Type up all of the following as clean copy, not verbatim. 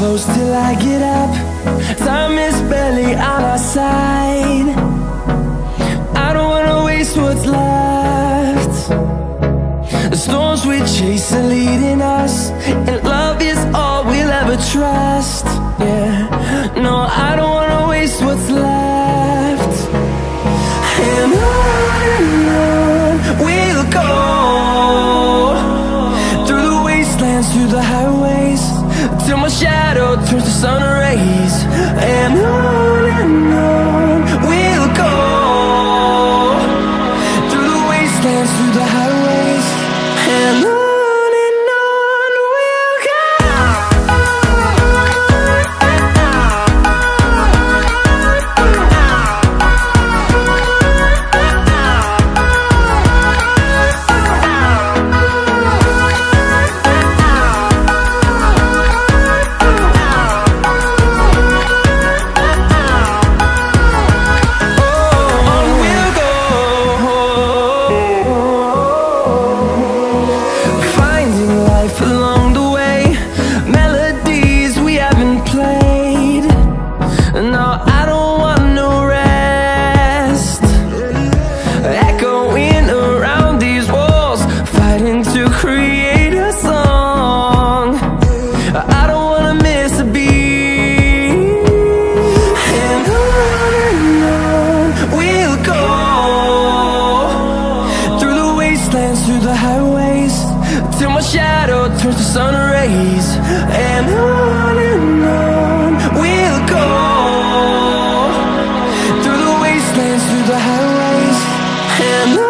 close till I get up. Time is barely on our side. I don't wanna waste what's left. The storms we chase are leading us, and love is all we'll ever trust. Yeah, no, I don't wanna waste what's left. And on we'll go, through the wastelands, through the highways, till my shadow turns to sun rays. And on we'll go, through the wastelands, through the highways, and on. Through the highways, till my shadow turns to sun rays. And on we'll go, through the wastelands, through the highways, and on.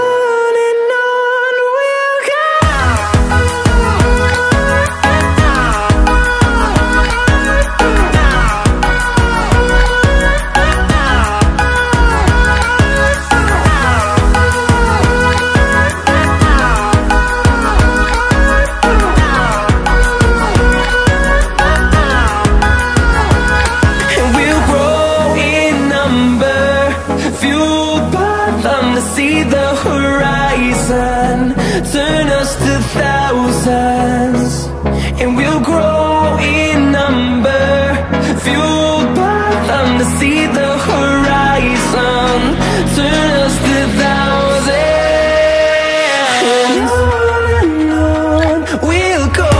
See the horizon, turn us to thousands, and we'll grow in number, fueled by them to see the horizon, turn us to thousands. And on we'll go,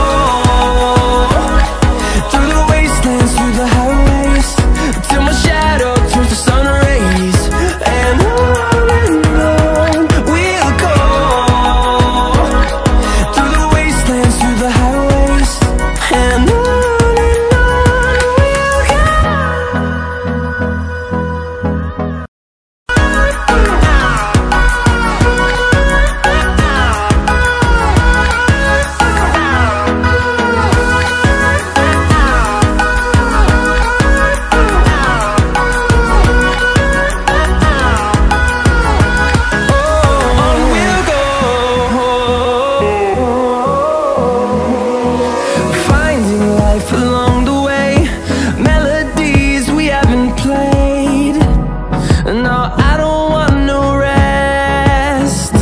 through the wastelands, through the highways, till my shadow turns to sun rays. And along the way, melodies we haven't played. No, I don't want no rest.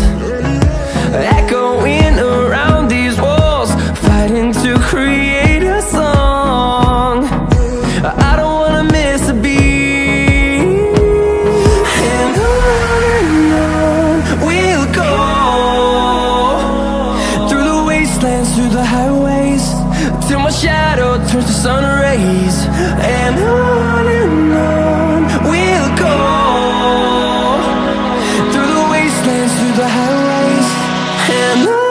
Echoing around these walls, fighting to create a song. I don't wanna miss a beat. And on we'll go, through the wastelands, through the highways, till my shadow turns to sun rays. And on we'll go, through the wastelands, through the highways, and on.